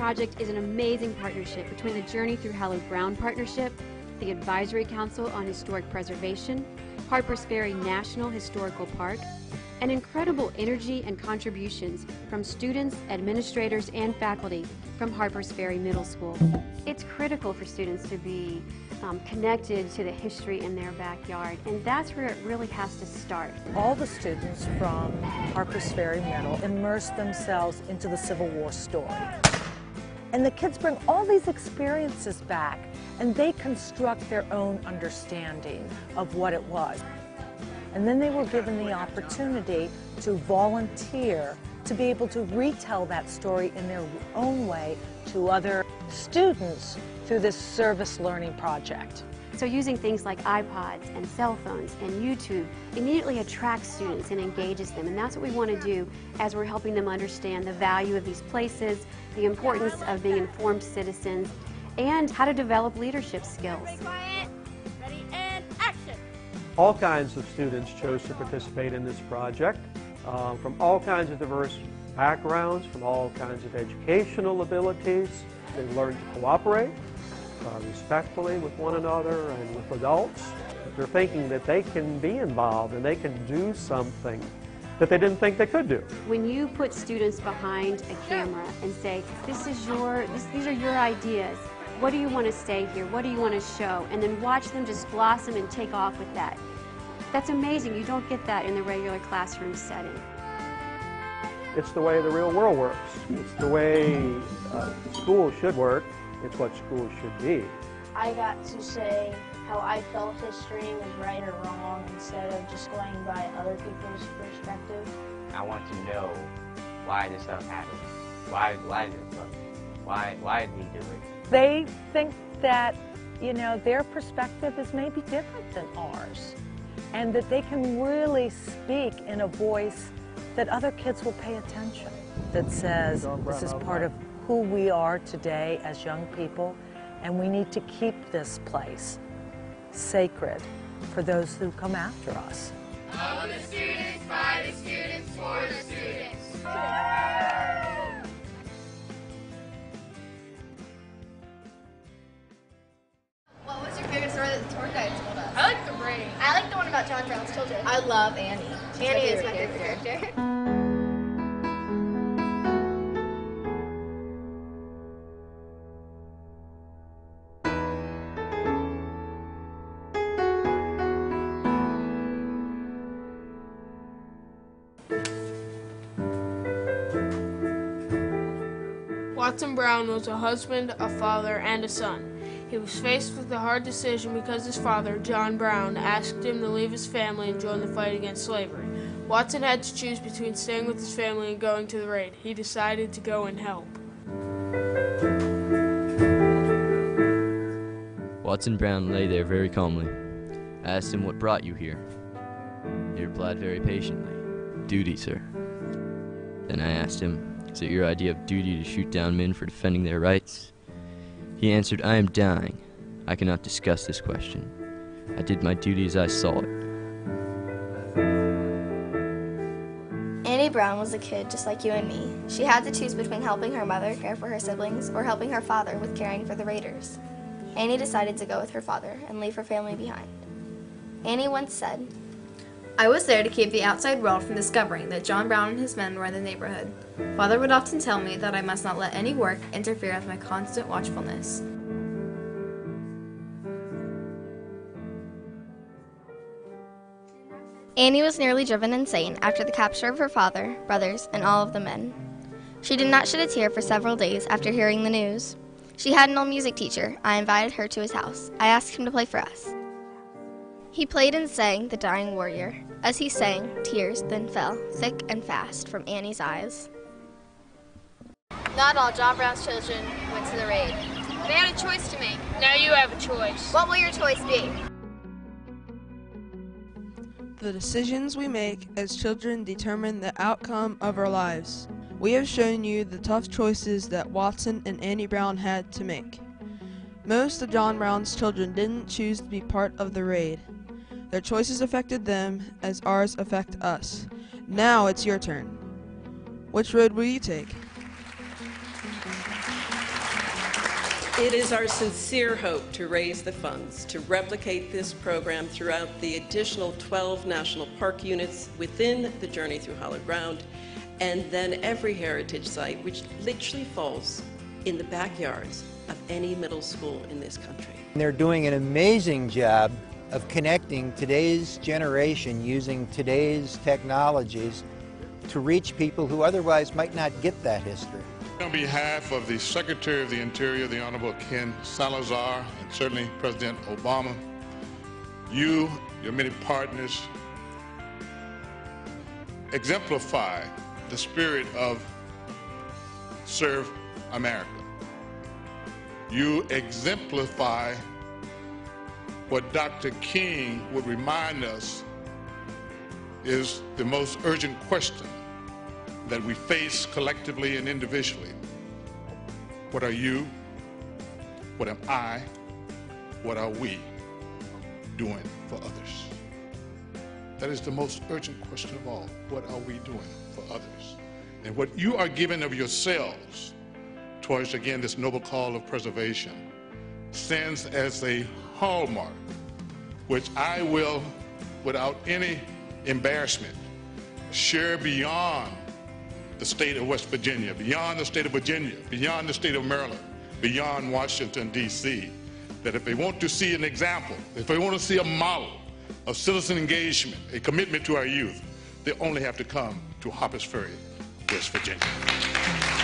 project is an amazing partnership between the Journey Through Hallowed Brown Partnership, the Advisory Council on Historic Preservation, Harpers Ferry National Historical Park, and incredible energy and contributions from students, administrators, and faculty from Harpers Ferry Middle School. It's critical for students to be connected to the history in their backyard, and that's where it really has to start. All the students from Harpers Ferry Middle immerse themselves into the Civil War story. And the kids bring all these experiences back, and they construct their own understanding of what it was. And then they were given the opportunity to volunteer to be able to retell that story in their own way to other students through this service learning project. So using things like iPods and cell phones and YouTube immediately attracts students and engages them, and that's what we want to do as we're helping them understand the value of these places, the importance of being informed citizens, and how to develop leadership skills. Quiet, ready, and action! All kinds of students chose to participate in this project, from all kinds of diverse backgrounds, from all kinds of educational abilities. They learned to cooperate respectfully with one another and with adults. They're thinking that they can be involved and they can do something that they didn't think they could do. When you put students behind a camera and say, these are your ideas, what do you want to say here, what do you want to show, and then watch them just blossom and take off with that. That's amazing. You don't get that in the regular classroom setting. It's the way the real world works. It's the way school should work. It's what school should be. I got to say how I felt history was right or wrong instead of just going by other people's perspective. I want to know why this stuff happened. Why did it happen? Why did he do it? They think that, you know, their perspective is maybe different than ours, and that they can really speak in a voice that other kids will pay attention, that says this is part of who we are today as young people, and we need to keep this place sacred for those who come after us. Of the students, by the students, for the students. What was your favorite story that the tour guide told us? I like the rain. I like the one about John Brown's children. I love Annie. Annie is my favorite character. Watson Brown was a husband, a father, and a son. He was faced with a hard decision because his father, John Brown, asked him to leave his family and join the fight against slavery. Watson had to choose between staying with his family and going to the raid. He decided to go and help. Watson Brown lay there very calmly. I asked him what brought you here. He replied very patiently, "Duty, sir." Then I asked him, "Is it your idea of duty to shoot down men for defending their rights?" He answered, "I am dying. I cannot discuss this question. I did my duty as I saw it." Annie Brown was a kid just like you and me. She had to choose between helping her mother care for her siblings or helping her father with caring for the raiders. Annie decided to go with her father and leave her family behind. Annie once said, I was there to keep the outside world from discovering that John Brown and his men were in the neighborhood. Father would often tell me that I must not let any work interfere with my constant watchfulness. Annie was nearly driven insane after the capture of her father, brothers, and all of the men. She did not shed a tear for several days after hearing the news. She had an old music teacher. I invited her to his house. I asked him to play for us. He played and sang The Dying Warrior. As he sang, tears then fell, thick and fast, from Annie's eyes. Not all John Brown's children went to the raid. They had a choice to make. Now you have a choice. What will your choice be? The decisions we make as children determine the outcome of our lives. We have shown you the tough choices that Watson and Annie Brown had to make. Most of John Brown's children didn't choose to be part of the raid. Their choices affected them as ours affect us. Now it's your turn. Which road will you take? It is our sincere hope to raise the funds to replicate this program throughout the additional 12 national park units within the Journey Through Hallowed Ground, and then every heritage site, which literally falls in the backyards of any middle school in this country. They're doing an amazing job of connecting today's generation using today's technologies to reach people who otherwise might not get that history. On behalf of the Secretary of the Interior, the Honorable Ken Salazar, and certainly President Obama, you, your many partners, exemplify the spirit of Serve America. You exemplify what Dr. King would remind us is the most urgent question that we face collectively and individually. What are you? What am I? What are we doing for others? That is the most urgent question of all. What are we doing for others? And what you are giving of yourselves towards, again, this noble call of preservation stands as a hallmark, which I will, without any embarrassment, share beyond the state of West Virginia, beyond the state of Virginia, beyond the state of Maryland, beyond Washington, D.C., that if they want to see an example, if they want to see a model of citizen engagement, a commitment to our youth, they only have to come to Harpers Ferry, West Virginia.